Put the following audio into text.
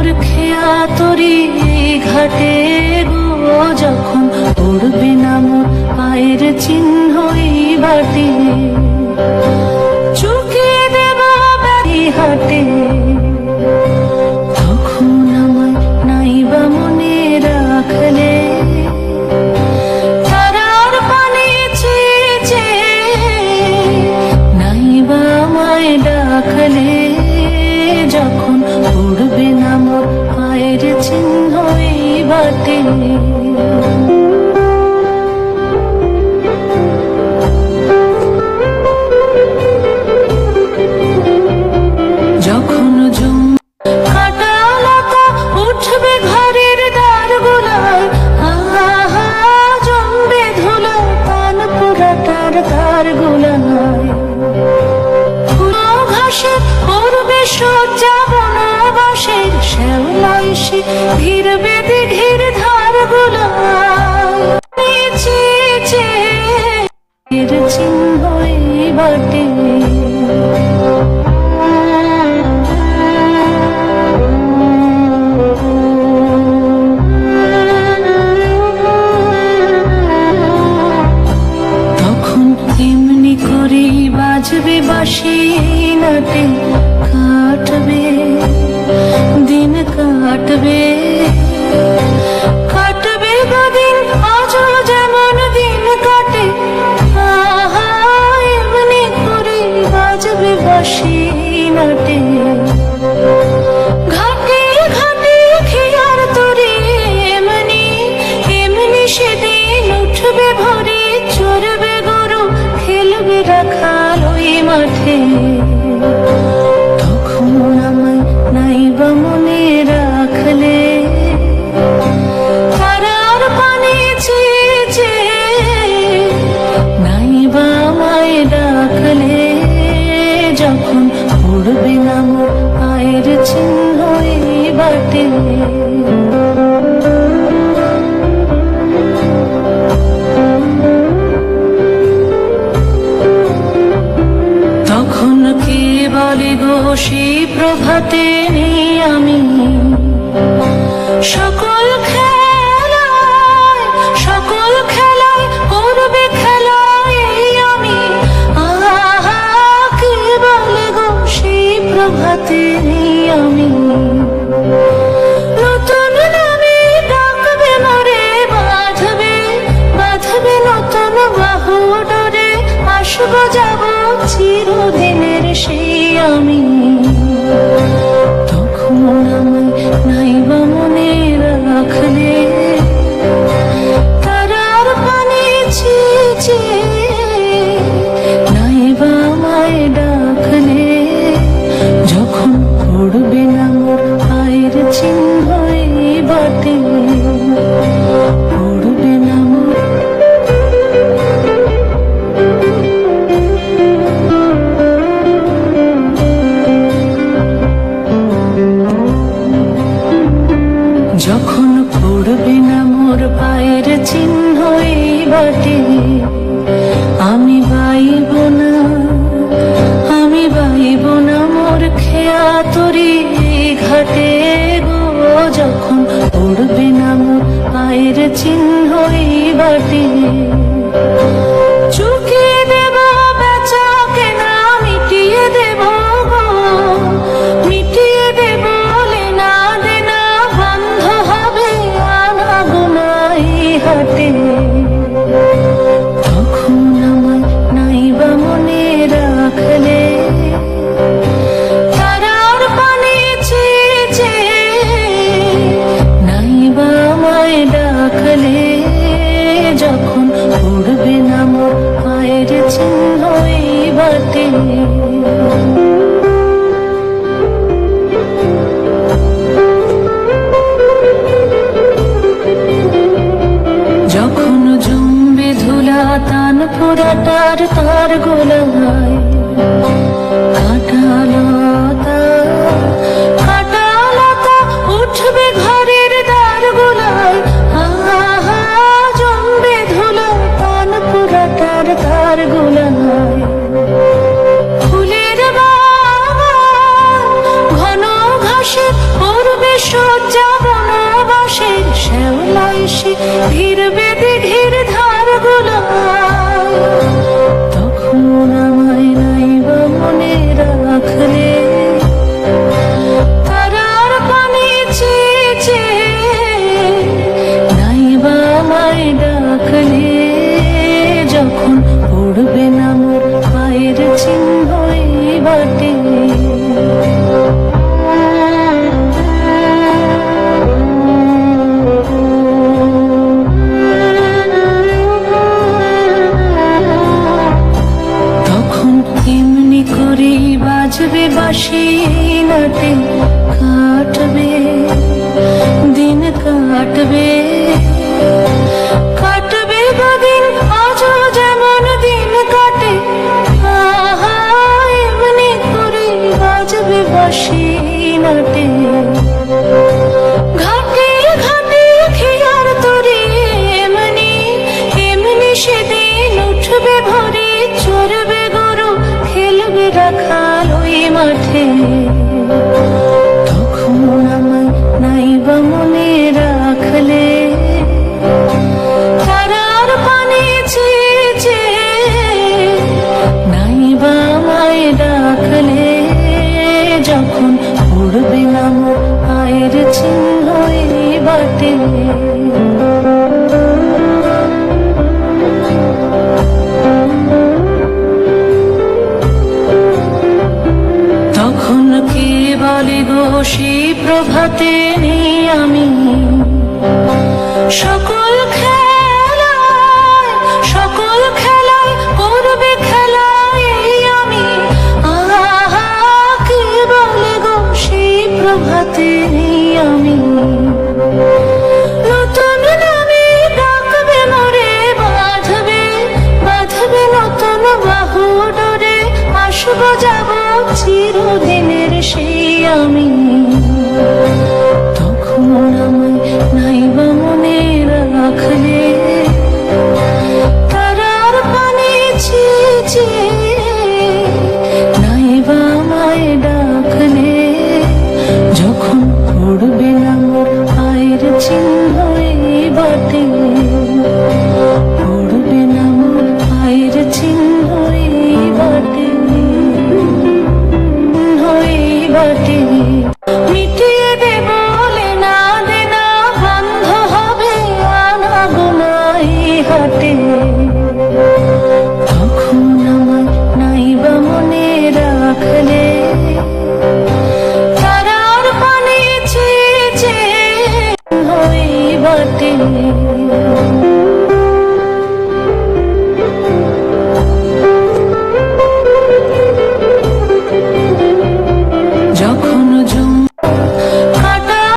মোর খেয়া তরি ঘাটে গো, যখন পড়বে না মোর পায়ের চিহ্ন এই বাটে, চুকিয়ে দেব বাড়ি হাটে, তখন আমায় নাইবা মনে রাখলে, তারার পানে চেয়ে চেয়ে নাইবা আমায় ডাকলে, যখন পড়বে না মোর পায়ের চিহ্ন এই বাটে। যখন কাটা লতা উঠবে ঘরের দ্বারগুলায়, আহা জমবে ধুলো পান পোড়াটার তারগুলায়, ঘাসে করবে সজ্জা বনবাসের, শ্যাওলা এসে ঘিরবে দিঘির ধারগুলায়, চেয়ে চেয়ে চিহ্ন এই বাটে। তখন এমনি করে বাজবে বাঁশি নাটে, কাটবে দিন কাটবে, কাটবে গদিন আজও যেমন দিন কাটে, আহা এমনি করে বাজবে বাঁশি নাটে, ঘাটে ঘাটে খেয়ার তরি এমনি এমনি সেদিন উঠবে ভরে, চড়বে গরু খেলবে রাখাল ওই মাঠে, তখন আমায় নাইবা মনে রাখলে, তারার পানে চেয়ে চেয়ে নাইবা আমায় ডাকলে, যখন পড়বে না মোর পায়ের চিহ্ন এই বাটে। তখন কে বলে গো সেই প্রভাতে নেই আমি, সকল খেলায় করবে খেলায় এই আমি, আহা কে বলে গো সেই প্রভাতে নেই আমি, নতুন নামে ডাকবে মরে, বাঁধবে বাঁধবে নতুন বাহু ডোরে, আসবো যাব চিরদিনের সেই আমি, তখন আমায় নাইবা মনে রাখলে, তারার পানে চেয়ে চেয়ে নাইবা আমায় ডাকলে, যখন পড়বে না মোর পায়ের চিহ্ন এই বাটে, পড়বে না মোর। যখন পড়বে না মোর পায়ের চিহ্ন এই বাটে, আমি বাইব না মোর খেয়া তরি ঘাটে গো, যখন পড়বে না মোর পায়ের চিহ্ন এই বাটে, চুকিয়ে দেব বেচা কেনা মিটিয়ে দেব গো, মিটিয়ে দেব লেনা দেনা, বন্ধ হবে আনা গোনা এই হাটে, তখন আমায় নাইবা মনে রাখলে, তারার পানে চেয়ে চেয়ে নাইবা আমায় ডাকলে, যখন পড়বে না মোর পায়ের চিহ্ন এই বাটে। যখন জমবে ধুলা তান পোড়াটার তার গোলায়, কাটা লতা উঠবে ঘরের দ্বারগুলায়, আহা জমবে ধুলা তান পোড়াটার তারগুলায়, ফুলের বাগান ঘন ঘাসে করবে বাসি ঘিরবে দিঘির ধারগুলো, তখন আমায় নাইবা মনে রাখলে। তারার পানে চেয়ে চেয়ে নাইবা আমায় ডাকলে, যখন পড়বে না মোর পায়ের চিহ্ন এই বাটে। তখন এমনি করে বাজবে বাঁশি নাটে, কাটবে দিন কাটবে, কাটবে দুদিন আজও যেমন দিন কাটে। আহা এমনি করে বাজবে বাঁশি নাটে, ঘাটে ঘাটে খেয়ার তরে এমনি এমনি সেদিন উঠবে ভরে, চড়বে গরু খেলবে রাখাল ওই মাঠে। তখন আমায় নাইবা মনে রাখলে, তারার পানে চেয়ে চেয়ে নাইবা আমায় ডাকলে, যখন পড়বে না মোর পায়ের চিহ্ন এই বাটে। তখন কে বলে গো সেই প্রভাতে নেই আমি, সকল খেলায় সকল খেলায় করবে খেলায় এই আমি। আহা কে বলে গো সেই প্রভাতে নেই আমি, নতুন নামে ডাকবে মোরে, বাঁধবে বাঁধবে নতুন বাহু ডোরে, আসবো যাব চিরদিনের সেই আমি।